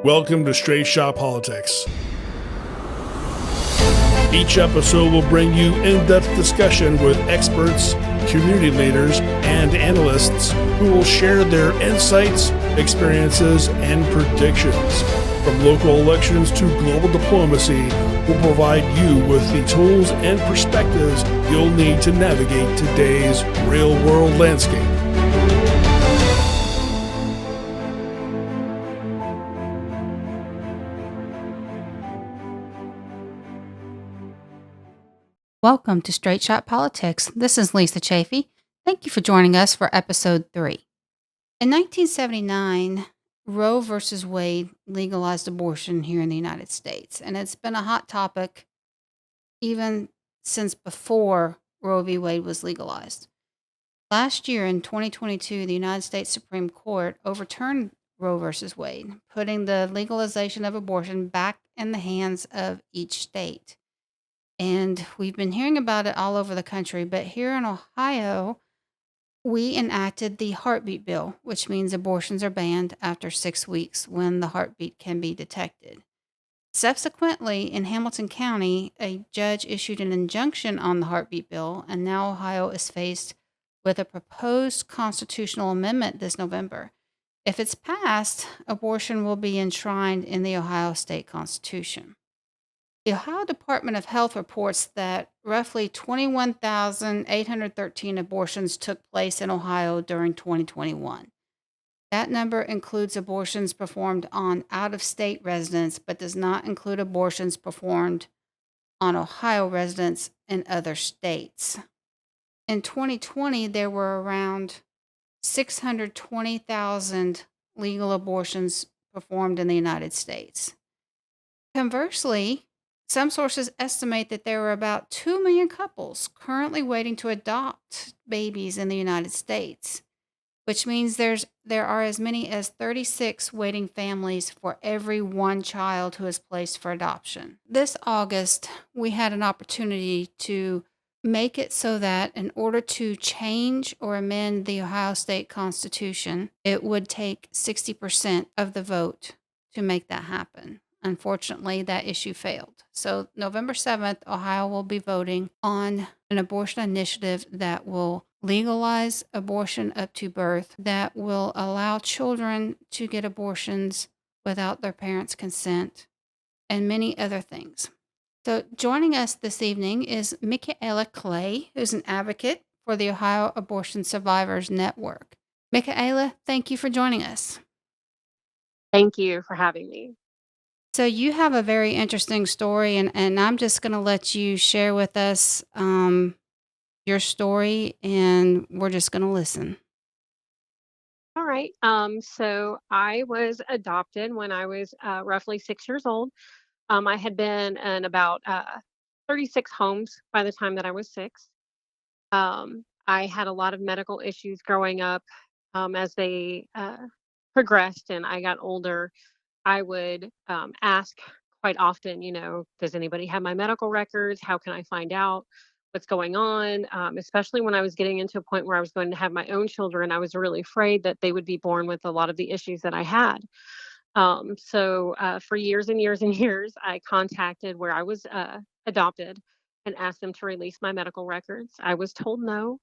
Welcome to Straight Shot Politics. Each episode will bring you in-depth discussion with experts, community leaders, and analysts who will share their insights, experiences, and predictions. From local elections to global diplomacy, we'll provide you with the tools and perspectives you'll need to navigate today's real-world landscape. Welcome to Straight Shot Politics. This is Lisa Chafee. Thank you for joining us for episode 3. In 1979, Roe v. Wade legalized abortion here in the United States, and it's been a hot topic even since before Roe v. Wade was legalized. Last year in 2022, the United States Supreme Court overturned Roe v. Wade, putting the legalization of abortion back in the hands of each state. And we've been hearing about it all over the country, but here in Ohio, we enacted the heartbeat bill, which means abortions are banned after 6 weeks when the heartbeat can be detected. Subsequently, in Hamilton County, a judge issued an injunction on the heartbeat bill, and now Ohio is faced with a proposed constitutional amendment this November. If it's passed, abortion will be enshrined in the Ohio state constitution. The Ohio Department of Health reports that roughly 21,813 abortions took place in Ohio during 2021. That number includes abortions performed on out-of-state residents, but does not include abortions performed on Ohio residents in other states. In 2020, there were around 620,000 legal abortions performed in the United States. Conversely, some sources estimate that there are about 2 million couples currently waiting to adopt babies in the United States, which means there are as many as 36 waiting families for every one child who is placed for adoption. This August, we had an opportunity to make it so that in order to change or amend the Ohio State Constitution, it would take 60% of the vote to make that happen. Unfortunately, that issue failed. So November 7th, Ohio will be voting on an abortion initiative that will legalize abortion up to birth, that will allow children to get abortions without their parents' consent, and many other things. So joining us this evening is Micaella Clay, who's an advocate for the Ohio Abortion Survivors Network. Micaella, thank you for joining us. Thank you for having me. So you have a very interesting story, and I'm just going to let you share with us your story, and we're just going to listen. All right. So I was adopted when I was roughly 6 years old. I had been in about 36 homes by the time that I was 6. I had a lot of medical issues growing up as they progressed and I got older. I would ask quite often, does anybody have my medical records? How can I find out what's going on? Especially when I was getting into a point where I was going to have my own children, I was really afraid that they would be born with a lot of the issues that I had. So for years and years and years, I contacted where I was adopted and asked them to release my medical records. I was told no.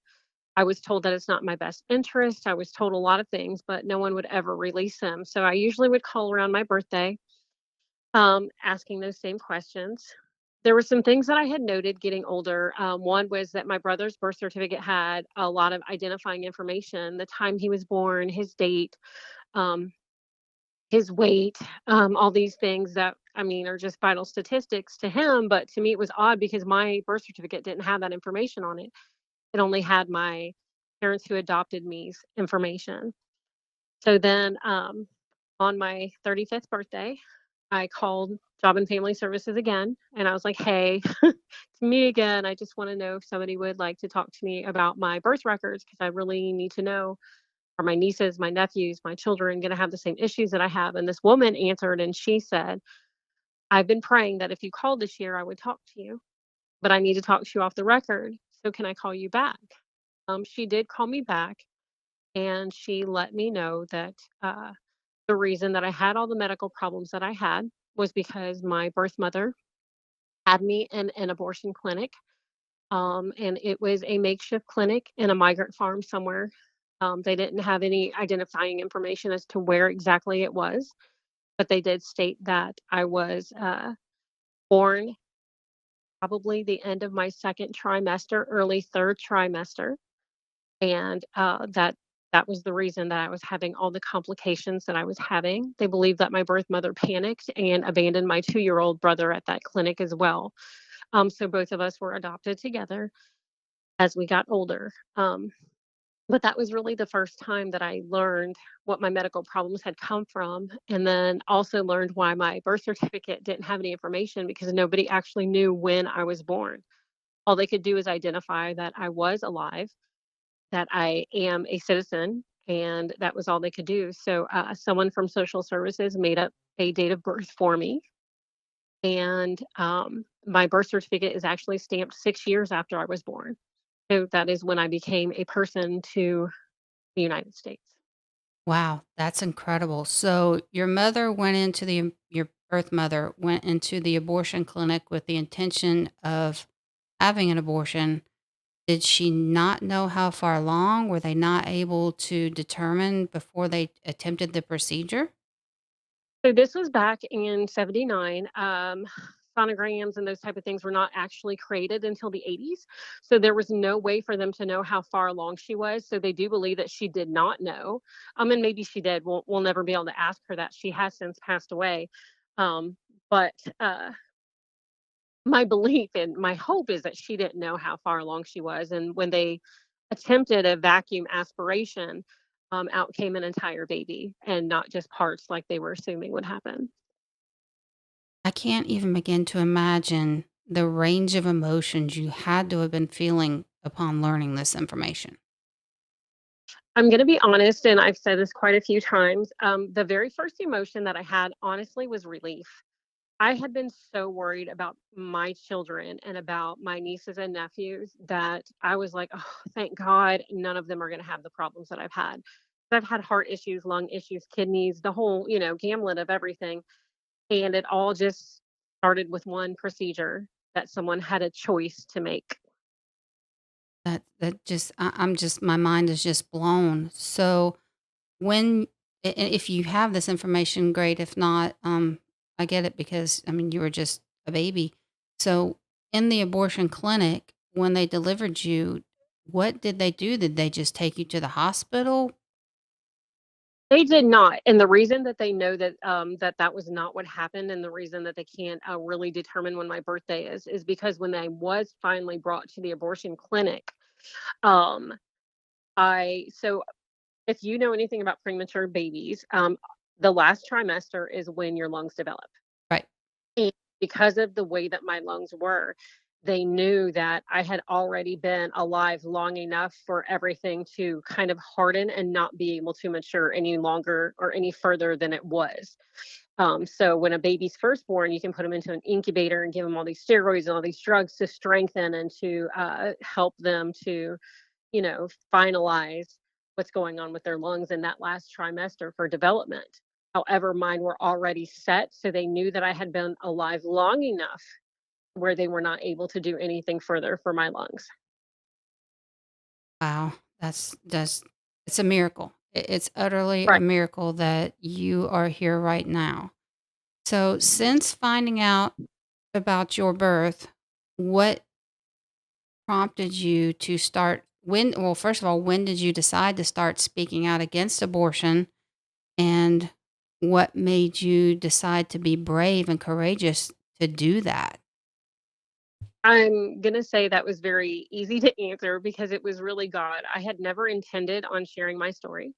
I was told that it's not my best interest. I was told a lot of things, but no one would ever release them. So I usually would call around my birthday, asking those same questions. There were some things that I had noted getting older. One was that my brother's birth certificate had a lot of identifying information, the time he was born, his date, um, his weight, all these things that, are just vital statistics to him. But to me, it was odd because my birth certificate didn't have that information on it. It only had my parents who adopted me's information. So then on my 35th birthday, I called Job and Family Services again. And I was like, hey, it's me again. I just want to know if somebody would like to talk to me about my birth records because I really need to know, are my nieces, my nephews, my children going to have the same issues that I have? And this woman answered and she said, I've been praying that if you called this year, I would talk to you, but I need to talk to you off the record. So can I call you back? She did call me back and she let me know that The reason that I had all the medical problems that I had was because my birth mother had me in an abortion clinic, and it was a makeshift clinic in a migrant farm somewhere. They didn't have any identifying information as to where exactly it was, but they did state that I was born probably the end of my second trimester, early third trimester, and that was the reason that I was having all the complications that I was having. They believe that my birth mother panicked and abandoned my 2-year-old brother at that clinic as well. So both of us were adopted together as we got older. But that was really the first time that I learned what my medical problems had come from, and then also learned why my birth certificate didn't have any information because nobody actually knew when I was born. All they could do is identify that I was alive, that I am a citizen, and that was all they could do. So someone from social services made up a date of birth for me, and my birth certificate is actually stamped 6 years after I was born. So that is when I became a person to the United States. Wow, that's incredible. So your mother went into your birth mother went into the abortion clinic with the intention of having an abortion. Did she not know how far along? Were they not able to determine before they attempted the procedure? So this was back in '79. Sonograms and those type of things were not actually created until the '80s. So there was no way for them to know how far along she was. So they do believe that she did not know. And maybe she did. We'll never be able to ask her that. She has since passed away. Um, but my belief and my hope is that she didn't know how far along she was. And when they attempted a vacuum aspiration, out came an entire baby and not just parts like they were assuming would happen. I can't even begin to imagine the range of emotions you had to have been feeling upon learning this information. I'm going to be honest, and I've said this quite a few times. The very first emotion that I had, honestly, was relief. I had been so worried about my children and about my nieces and nephews that I was like, oh, thank God none of them are going to have the problems that I've had. I've had heart issues, lung issues, kidneys, the whole, gamblet of everything. And it all just started with one procedure that someone had a choice to make. That just I'm just my mind is just blown. So when if you have this information, great. If not, I get it because I mean you were just a baby. So in the abortion clinic, when they delivered you, what did they do? Did they just take you to the hospital? They did not, and the reason that they know that, that was not what happened and the reason that they can't, really determine when my birthday is because when I was finally brought to the abortion clinic, um, I so if you know anything about premature babies, the last trimester is when your lungs develop. Right. And because of the way that my lungs were, they knew that I had already been alive long enough for everything to kind of harden and not be able to mature any longer or any further than it was. So when a baby's first born, you can put them into an incubator and give them all these steroids and all these drugs to strengthen and to help them to, finalize what's going on with their lungs in that last trimester for development. However, mine were already set, so they knew that I had been alive long enough where they were not able to do anything further for my lungs. Wow. That's it's a miracle. It's utterly a Right. miracle that you are here right now. So since finding out about your birth, what prompted you to start well, first of all, when did you decide to start speaking out against abortion? And what made you decide to be brave and courageous to do that? I'm going to say that was very easy to answer because it was really God. I had never intended on sharing my story.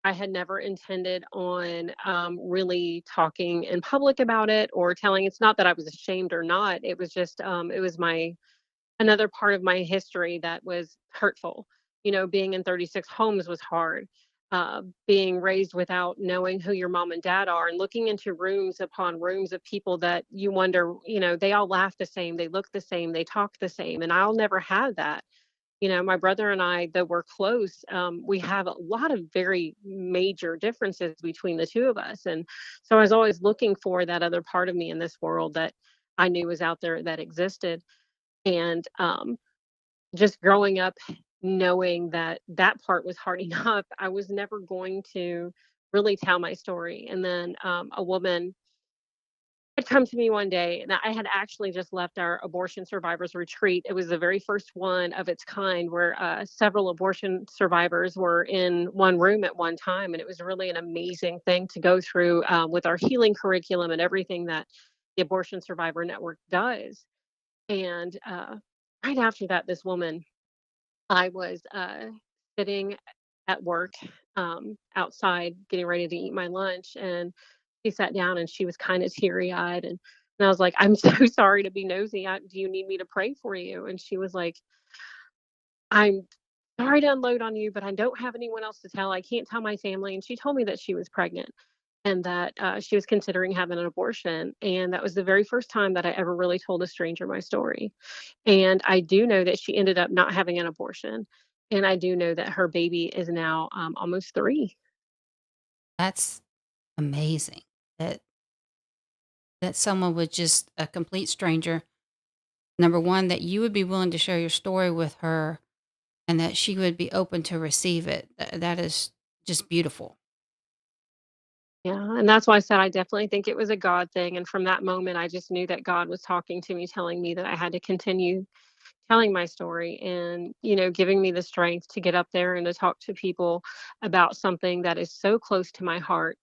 I had never intended on really talking in public about it or telling. It's not that I was ashamed or not. It was just, it was my another part of my history that was hurtful. Being in 36 homes was hard. Being raised without knowing who your mom and dad are and looking into rooms upon rooms of people that you wonder, they all laugh the same, they look the same, they talk the same. And I'll never have that. My brother and I, though we're close, we have a lot of very major differences between the two of us. And so I was always looking for that other part of me in this world that I knew was out there that existed. And just growing up knowing that that part was hard enough, I was never going to really tell my story. And then a woman had come to me one day, and I had actually just left our abortion survivors retreat. It was the very first one of its kind where several abortion survivors were in one room at one time. And it was really an amazing thing to go through with our healing curriculum and everything that the Abortion Survivor Network does. And right after that, this woman, I was sitting at work outside getting ready to eat my lunch, and she sat down and she was kind of teary eyed. And I was like, I'm so sorry to be nosy. Do you need me to pray for you? And she was like, I'm sorry to unload on you, but I don't have anyone else to tell. I can't tell my family. And she told me that she was pregnant and that she was considering having an abortion. And that was the very first time that I ever really told a stranger my story. And I do know that she ended up not having an abortion. And I do know that her baby is now almost 3. That's amazing that someone would just a complete stranger, number one, that you would be willing to share your story with her and that she would be open to receive it. That is just beautiful. Yeah. And that's why I said I definitely think it was a God thing. And from that moment, I just knew that God was talking to me, telling me that I had to continue telling my story and, giving me the strength to get up there and to talk to people about something that is so close to my heart,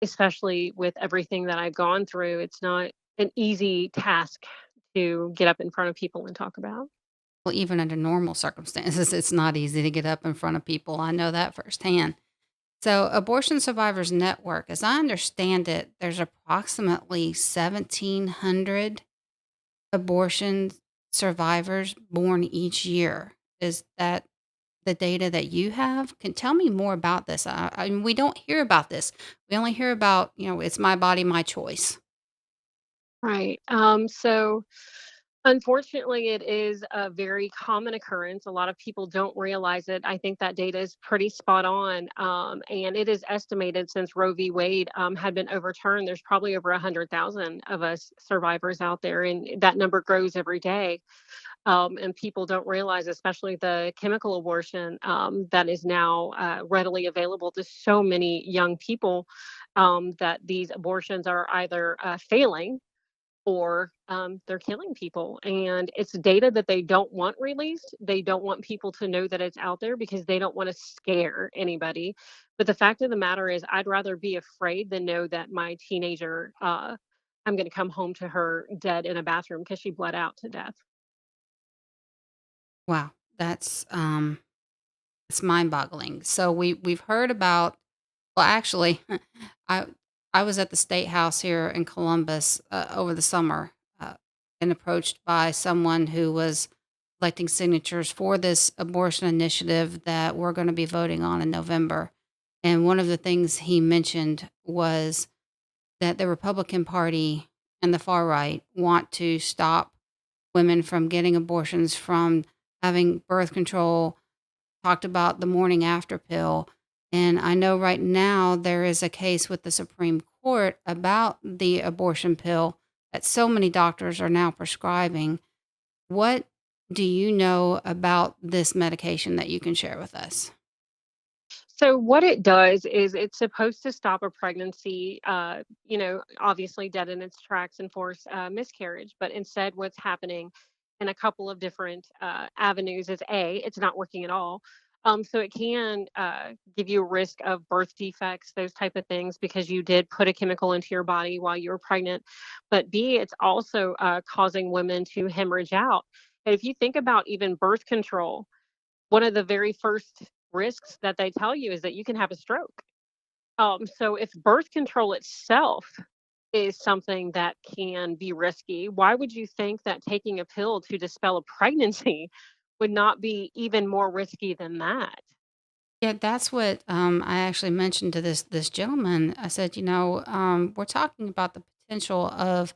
especially with everything that I've gone through. It's not an easy task to get up in front of people and talk about. Well, even under normal circumstances, it's not easy to get up in front of people. I know that firsthand. So, Abortion Survivors Network, as I understand it, there's approximately 1,700 abortion survivors born each year. Is that the data that you have? Can tell me more about this. I mean, we don't hear about this. We only hear about, it's my body, my choice. Right. So unfortunately, it is a very common occurrence. A lot of people don't realize it. I think that data is pretty spot on. And it is estimated since Roe v. Wade had been overturned, there's probably over 100,000 of us survivors out there. And that number grows every day. And people don't realize, especially the chemical abortion that is now readily available to so many young people, that these abortions are either failing or they're killing people. And it's data that they don't want released. They don't want people to know that it's out there because they don't want to scare anybody. But the fact of the matter is, I'd rather be afraid than know that my teenager, I'm going to come home to her dead in a bathroom because she bled out to death. Wow, it's mind-boggling. So we've heard about. Well, actually, I I was at the state house here in Columbus over the summer and approached by someone who was collecting signatures for this abortion initiative that we're going to be voting on in November. And one of the things he mentioned was that the Republican Party and the far right want to stop women from getting abortions, from having birth control, talked about the morning after pill. And I know right now there is a case with the Supreme Court about the abortion pill that so many doctors are now prescribing. What do you know about this medication that you can share with us? So what it does is it's supposed to stop a pregnancy, obviously dead in its tracks and force miscarriage. But instead, what's happening in a couple of different avenues is it's not working at all. So it can give you a risk of birth defects, those type of things, because you did put a chemical into your body while you were pregnant. But B, it's also causing women to hemorrhage out. And if you think about even birth control, one of the very first risks that they tell you is that you can have a stroke. So if birth control itself is something that can be risky, why would you think that taking a pill to dispel a pregnancy would not be even more risky than that? Yeah, that's what I actually mentioned to this gentleman. I said, we're talking about the potential of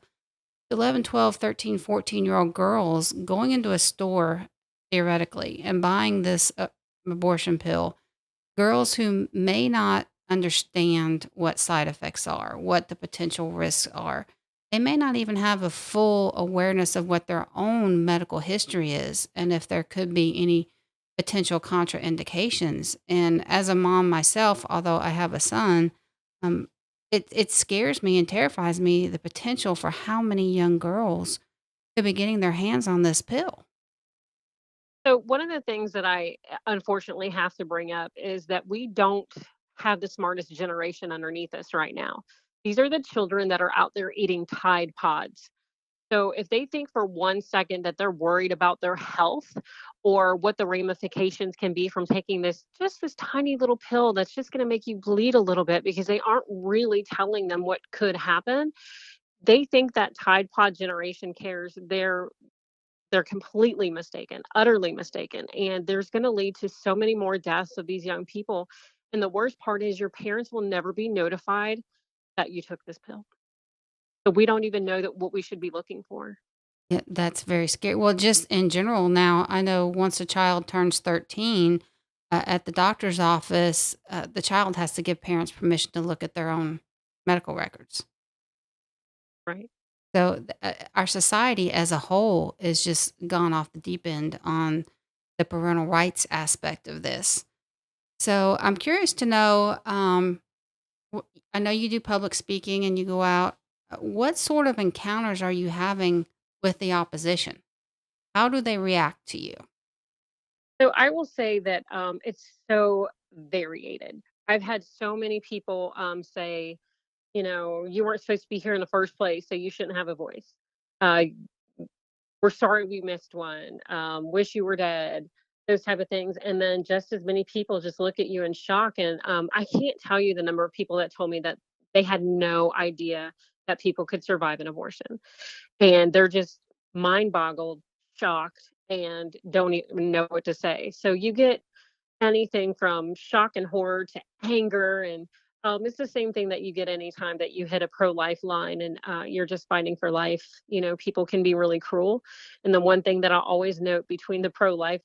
11, 12, 13, 14-year-old girls going into a store theoretically and buying this abortion pill, girls who may not understand what side effects are, what the potential risks are. They may not even have a full awareness of what their own medical history is and if there could be any potential contraindications. And as a mom myself, although I have a son, um, it scares me and terrifies me the potential for how many young girls could be getting their hands on this pill. So one of the things that I unfortunately have to bring up is that we don't have the smartest generation underneath us right now. These are the children that are out there eating Tide Pods. So if they think for 1 second that they're worried about their health or what the ramifications can be from taking this tiny little pill that's just going to make you bleed a little bit because they aren't really telling them what could happen, they think that Tide Pod generation cares. They're completely mistaken, utterly mistaken, and there's gonna lead to so many more deaths of these young people, and the worst part is your parents will never be notified that you took this pill. So we don't even know that what we should be looking for. Yeah, that's very scary. Well, just in general, now I know once a child turns 13, at the doctor's office, the child has to give parents permission to look at their own medical records. Right. So our society as a whole is just gone off the deep end on the parental rights aspect of this. So I'm curious to know. I know you do public speaking and you go out. What sort of encounters are you having with the opposition? How do they react to you? So I will say that, it's so variated. I've had so many people, say, "You weren't supposed to be here in the first place, so you shouldn't have a voice." Uh, "We're sorry we missed one," "Wish you were dead," those type of things, and then just as many people just look at you in shock, and, I can't tell you the number of people that told me that they had no idea that people could survive an abortion, and they're just mind-boggled, shocked, and don't even know what to say. So you get anything from shock and horror to anger, and it's the same thing that you get anytime that you hit a pro-life line and you're just fighting for life. People can be really cruel, and the one thing that I always note between the pro-life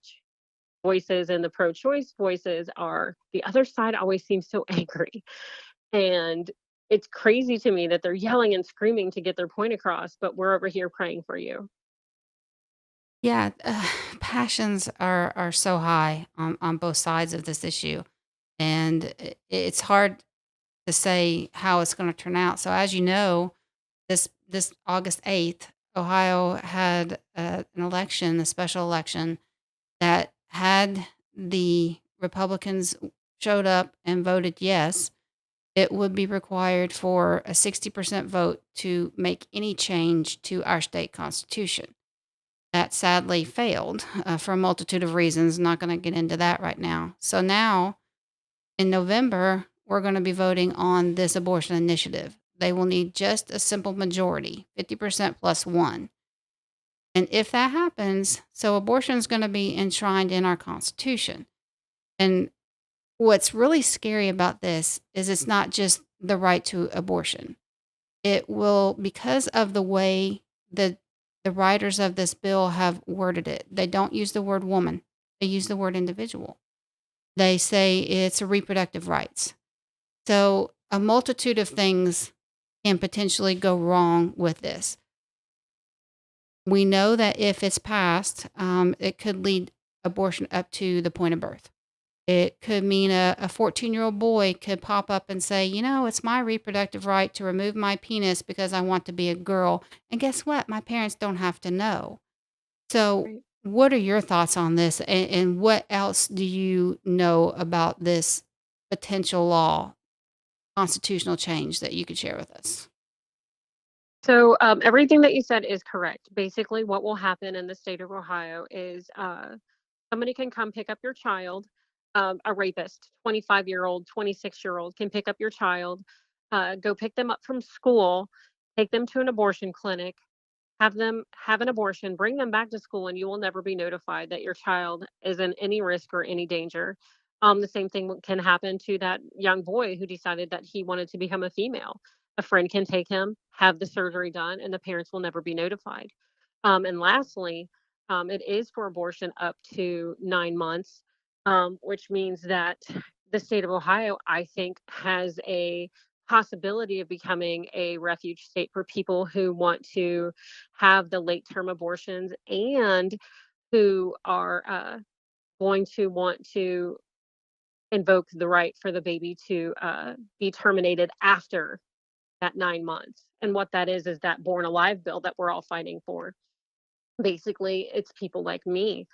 voices and the pro-choice voices are the other side always seems so angry, and it's crazy to me that they're yelling and screaming to get their point across, but we're over here praying for you. Yeah, passions are so high on both sides of this issue, and it's hard to say how it's going to turn out. So, as you know, this August 8th, Ohio had an election, a special election that had the Republicans showed up and voted yes, it would be required for a 60% vote to make any change to our state constitution. That sadly failed for a multitude of reasons. Not going to get into that right now. So now in November, we're going to be voting on this abortion initiative. They will need just a simple majority, 50% plus one. And if that happens, so abortion is going to be enshrined in our Constitution. And what's really scary about this is it's not just the right to abortion. It will, because of the way the writers of this bill have worded it, they don't use the word woman, they use the word individual. They say it's a reproductive rights. So a multitude of things can potentially go wrong with this. We know that if it's passed, it could lead abortion up to the point of birth. It could mean a 14-year-old boy could pop up and say, it's my reproductive right to remove my penis because I want to be a girl. And guess what? My parents don't have to know. So, Right. what are your thoughts on this? And what else do you know about this potential law, constitutional change that you could share with us? So everything that you said is correct. Basically, what will happen in the state of Ohio is somebody can come pick up your child. A rapist, 25-year-old, 26-year-old, can pick up your child, go pick them up from school, take them to an abortion clinic, have them have an abortion, bring them back to school, and you will never be notified that your child is in any risk or any danger. The same thing can happen to that young boy who decided that he wanted to become a female. a friend can take him, have the surgery done, and the parents will never be notified. And lastly, it is for abortion up to 9 months, which means that the state of Ohio, I think, has a possibility of becoming a refuge state for people who want to have the late term abortions and who are going to want to invoke the right for the baby to be terminated after that 9 months. And what that is that born alive bill that we're all fighting for. Basically, it's people like me.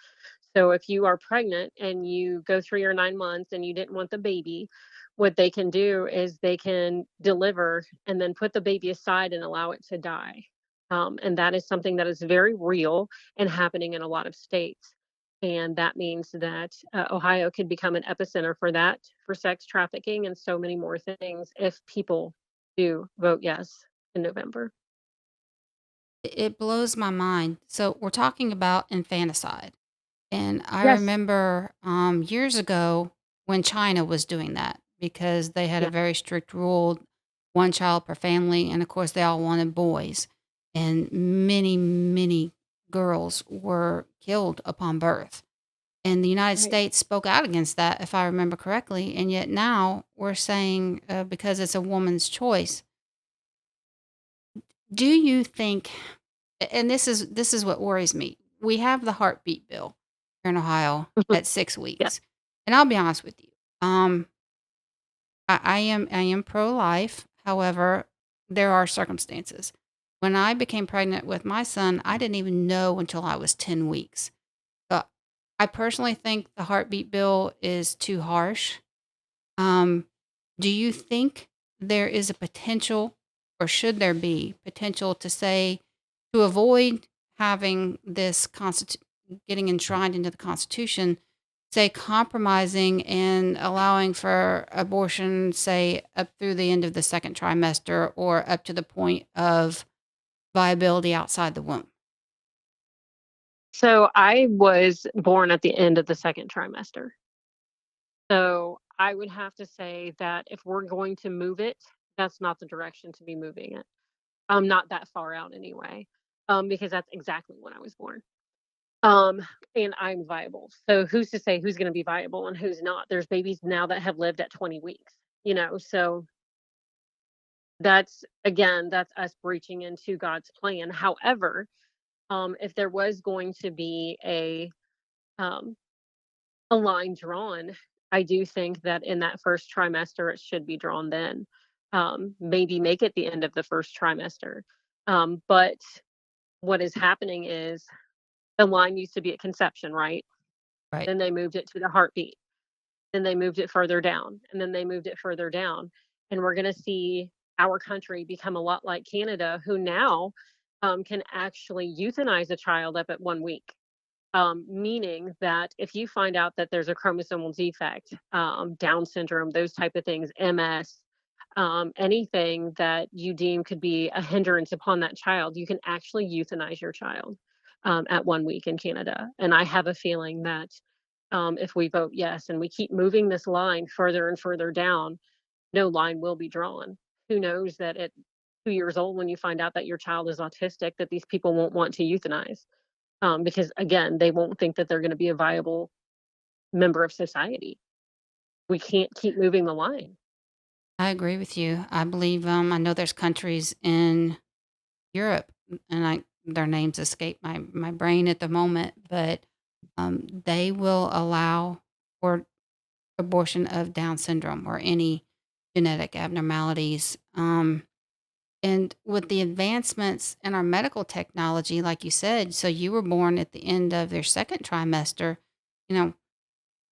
So if you are pregnant and you go through your 9 months and you didn't want the baby, what they can do is they can deliver and then put the baby aside and allow it to die. And that is something that is very real and happening in a lot of states. And that means that Ohio could become an epicenter for that, for sex trafficking, and so many more things if people do vote yes in November. It blows my mind. So we're talking about infanticide. And I Yes. remember years ago when China was doing that because they had a Yeah. very strict rule, one child per family. And of course, they all wanted boys. And many, many girls were killed upon birth. And the United Right. States spoke out against that, if I remember correctly. And yet now we're saying because it's a woman's choice. Do you think, and this is what worries me. We have the heartbeat bill here in Ohio at 6 Yeah. weeks. And I'll be honest with you. I am pro-life. However, there are circumstances. When I became pregnant with my son, I didn't even know until I was 10 weeks. But I personally think the heartbeat bill is too harsh. Um, do you think there is a potential, or should there be potential to say, to avoid having this getting enshrined into the Constitution, say compromising and allowing for abortion, say up through the end of the second trimester or up to the point of viability outside the womb? So I was born at the end of the second trimester. So I would have to say that if we're going to move it, that's not the direction to be moving it. Not that far out anyway, because that's exactly when I was born. Um, and I'm viable. So who's to say who's going to be viable and who's not? There's babies now that have lived at 20 weeks, so that's again, that's us breaching into God's plan. However, if there was going to be um, a line drawn, I do think that in that first trimester, it should be drawn then. Maybe make it the end of the first trimester. But what is happening is the line used to be at conception, right? Right. Then they moved it to the heartbeat. Then they moved it further down, and then they moved it further down. And we're going to see our country become a lot like Canada, who now can actually euthanize a child up at 1 week. Meaning that if you find out that there's a chromosomal defect, Down syndrome, those type of things, MS, anything that you deem could be a hindrance upon that child, you can actually euthanize your child at 1 week in Canada. And I have a feeling that if we vote yes and we keep moving this line further and further down, no line will be drawn. Who knows that at 2 years old, when you find out that your child is autistic, that these people won't want to euthanize because again, they won't think that they're going to be a viable member of society. We can't keep moving the line. I agree with you. I believe I know there's countries in Europe, and their names escape my brain at the moment, but they will allow for abortion of Down syndrome or any genetic abnormalities. And with the advancements in our medical technology, like you said, so you were born at the end of their second trimester, you know,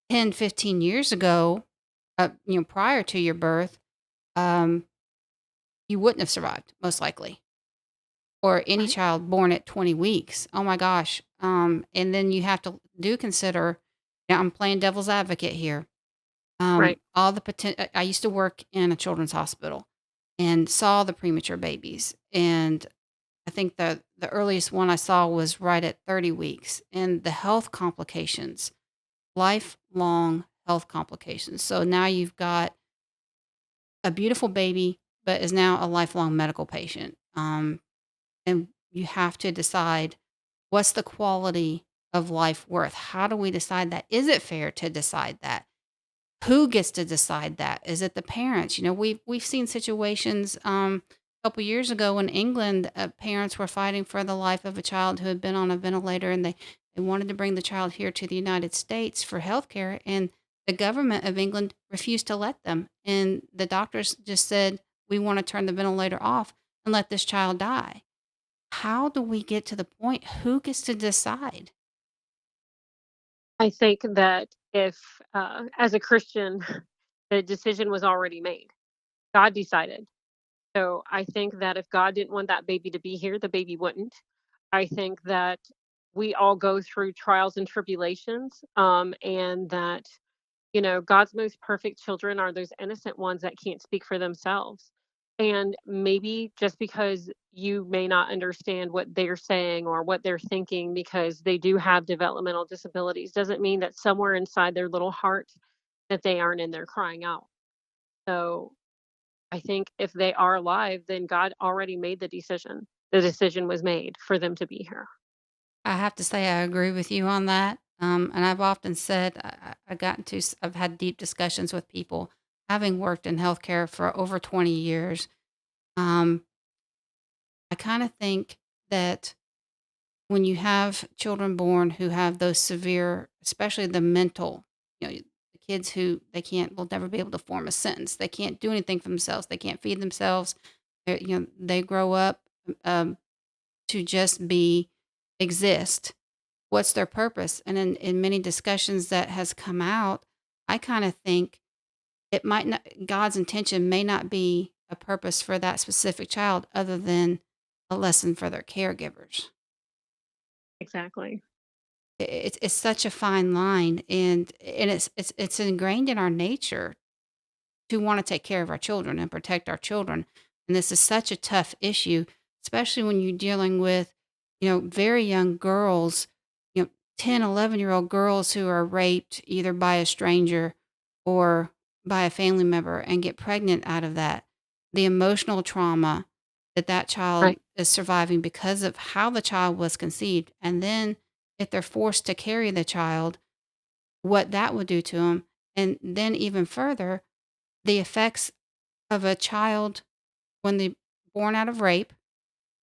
10, 15 years ago, prior to your birth, um, you wouldn't have survived, most likely, or any Right. child born at 20 weeks. Oh my gosh. And then you have to consider, now I'm playing devil's advocate here. Right. All the potential, I used to work in a children's hospital and saw the premature babies. And I think the earliest one I saw was right at 30 weeks, and the health complications, lifelong health complications. So now you've got a beautiful baby, but is now a lifelong medical patient. And you have to decide, what's the quality of life worth? How do we decide that? Is it fair to decide that? Who gets to decide that? Is it the parents? We've seen situations a couple years ago in England. Parents were fighting for the life of a child who had been on a ventilator, and they wanted to bring the child here to the United States for health care, and the government of England refused to let them. And the doctors just said, we want to turn the ventilator off and let this child die. How do we get to the point? Who gets to decide? I think that if, as a Christian, the decision was already made. God decided. So I think that if God didn't want that baby to be here, the baby wouldn't. I think that we all go through trials and tribulations, and that, God's most perfect children are those innocent ones that can't speak for themselves. And maybe just because you may not understand what they're saying or what they're thinking because they do have developmental disabilities doesn't mean that somewhere inside their little heart that they aren't in there crying out. So I think if they are alive, then God already made the decision. The decision was made for them to be here. I have to say I agree with you on that. And I've often said, I've had deep discussions with people, having worked in healthcare for over 20 years. Um, I kind of think that when you have children born who have those severe, especially the mental, the kids who will never be able to form a sentence. They can't do anything for themselves. They can't feed themselves. They grow up um, to just exist. What's their purpose? And in many discussions that has come out, I kind of think it might not, God's intention may not be a purpose for that specific child other than a lesson for their caregivers. Exactly. It's such a fine line, and it's ingrained in our nature to want to take care of our children and protect our children. And this is such a tough issue, especially when you're dealing with, very young girls, 10, 11-year-old girls who are raped either by a stranger or by a family member and get pregnant out of that. The emotional trauma that child Right. is surviving because of how the child was conceived. And then if they're forced to carry the child, what that would do to them. And then even further, the effects of a child when they born out of rape,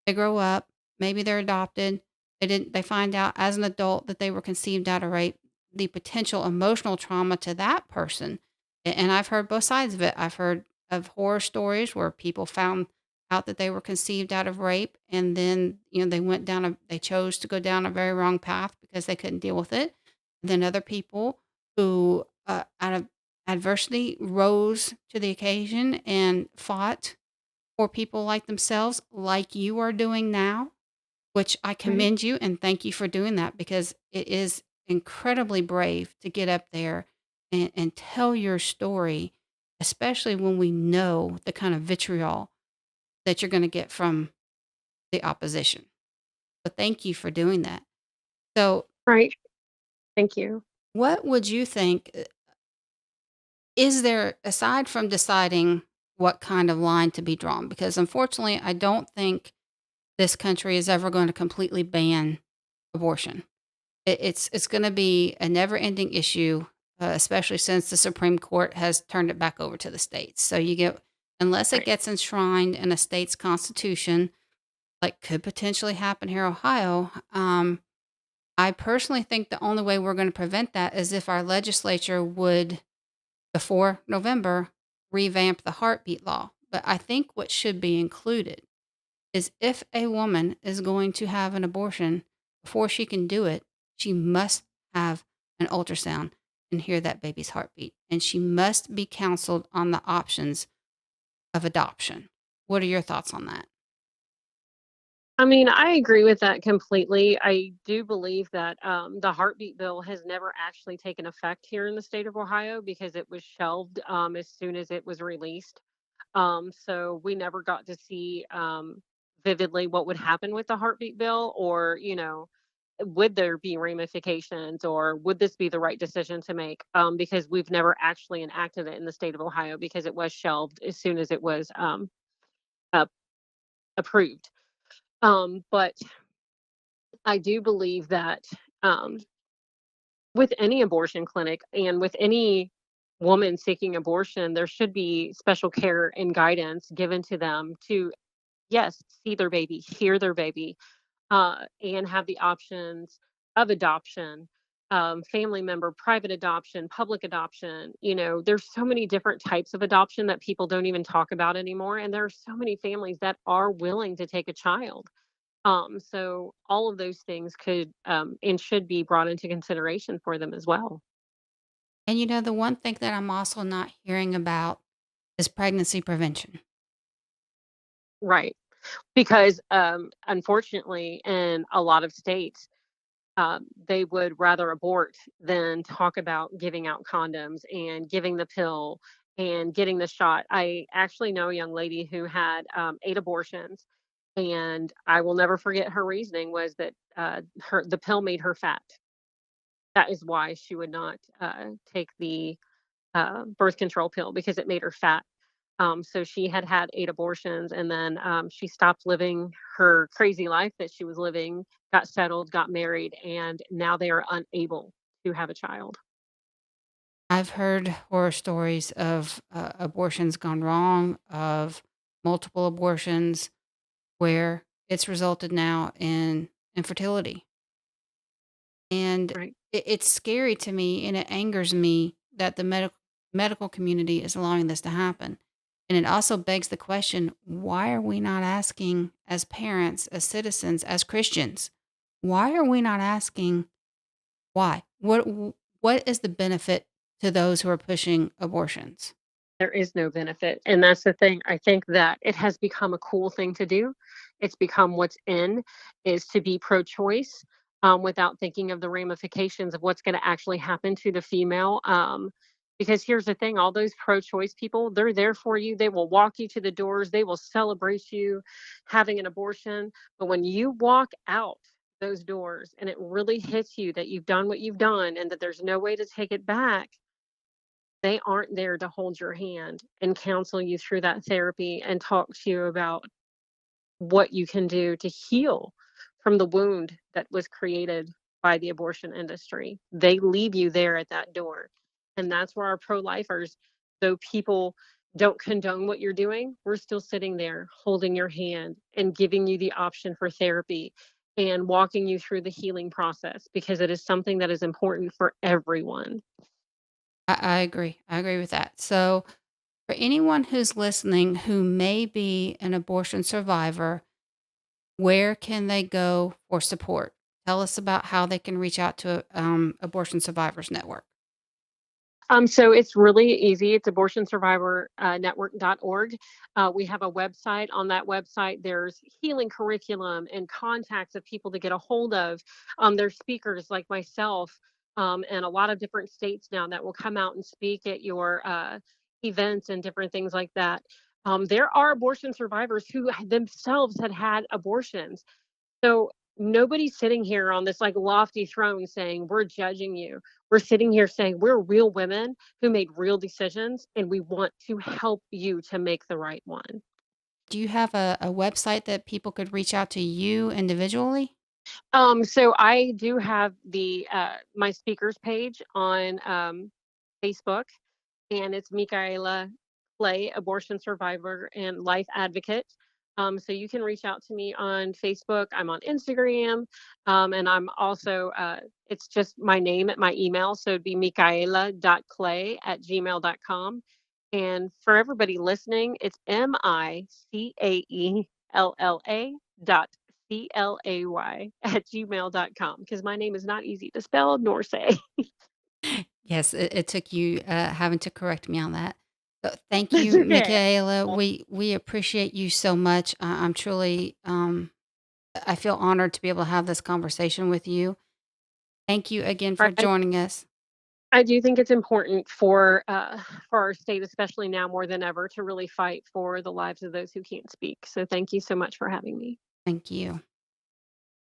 they grow up, maybe they're adopted, they find out as an adult that they were conceived out of rape, the potential emotional trauma to that person. And I've heard both sides of it. I've heard of horror stories where people found out that they were conceived out of rape, and then, they chose to go down a very wrong path because they couldn't deal with it. Then other people who, out of adversity, rose to the occasion and fought for people like themselves, like you are doing now, which I Right. commend you and thank you for doing that, because it is incredibly brave to get up there and tell your story, especially when we know the kind of vitriol that you're going to get from the opposition. So thank you for doing that. So, Right. Thank you. what would you think? Is there, aside from deciding what kind of line to be drawn? Because unfortunately, I don't think this country is ever going to completely ban abortion. It's going to be a never-ending issue, especially since the Supreme Court has turned it back over to the states. So unless it Right. gets enshrined in a state's constitution, like could potentially happen here in Ohio. I personally think the only way we're going to prevent that is if our legislature would, before November, revamp the heartbeat law. But I think what should be included is, if a woman is going to have an abortion, before she can do it, she must have an ultrasound and hear that baby's heartbeat. And she must be counseled on the options of adoption. What are your thoughts on that? I mean, I agree with that completely. I do believe that the heartbeat bill has never actually taken effect here in the state of Ohio because it was shelved as soon as it was released. So we never got to see vividly what would happen with the heartbeat bill, or, would there be ramifications, or would this be the right decision to make? Because we've never actually enacted it in the state of Ohio because it was shelved as soon as it was uh, approved. But I do believe that um, with any abortion clinic and with any woman seeking abortion, there should be special care and guidance given to them to, yes, see their baby, hear their baby, and have the options of adoption, family member, private adoption, public adoption. There's so many different types of adoption that people don't even talk about anymore. And there are so many families that are willing to take a child. So all of those things could and should be brought into consideration for them as well. And the one thing that I'm also not hearing about is pregnancy prevention. Right. Because unfortunately, in a lot of states, they would rather abort than talk about giving out condoms and giving the pill and getting the shot. I actually know a young lady who had 8 abortions, and I will never forget her reasoning was that the pill made her fat. That is why she would not take the birth control pill, because it made her fat. So she had had 8 abortions, and then she stopped living her crazy life that she was living, got settled, got married, and now they are unable to have a child. I've heard horror stories of abortions gone wrong, of multiple abortions where it's resulted now in infertility. And Right. it's scary to me and it angers me that the medical community is allowing this to happen. And it also begs the question, why are we not asking as parents, as citizens, as Christians, why are we not asking why? What is the benefit to those who are pushing abortions? There is no benefit. And that's the thing. I think that it has become a cool thing to do. It's become what's in is to be pro choice, without thinking of the ramifications of what's going to actually happen to the female. Because here's the thing, all those pro choice people, they're there for you. They will walk you to the doors, they will celebrate you having an abortion. But when you walk out those doors and it really hits you that you've done what you've done and that there's no way to take it back, they aren't there to hold your hand and counsel you through that therapy and talk to you about what you can do to heal from the wound that was created by the abortion industry. They leave you there at that door. And that's where our pro lifers, though people don't condone what you're doing, we're still sitting there holding your hand and giving you the option for therapy and walking you through the healing process, because it is something that is important for everyone. I agree. I agree with that. So, for anyone who's listening who may be an abortion survivor, where can they go for support? Tell us about how they can reach out to Abortion Survivors Network. So it's really easy. It's abortionsurvivornetwork.org. We have a website. On that website, there's healing curriculum and contacts of people to get a hold of. There's speakers like myself, and a lot of different states now that will come out and speak at your events and different things like that. There are abortion survivors who themselves had had abortions. So nobody's sitting here on this like lofty throne saying we're judging you. We're sitting here saying we're real women who made real decisions and we want to help you to make the right one. Do you have a website that people could reach out to you individually? So I do have the my speakers page on Facebook, and it's Micaella Clay, abortion survivor and life advocate. So you can reach out to me on Facebook. I'm on Instagram, and I'm also, it's just my name at my email. So it'd be micaela.clay@gmail.com. And for everybody listening, it's Micaella.CLAY@gmail.com, because my name is not easy to spell nor say. Yes, it took you having to correct me on that. So thank That's you, okay. Michaela. We appreciate you so much. I'm truly I feel honored to be able to have this conversation with you. Thank you again for I, joining us. I do think it's important for our state, especially now more than ever, to really fight for the lives of those who can't speak. So thank you so much for having me. Thank you.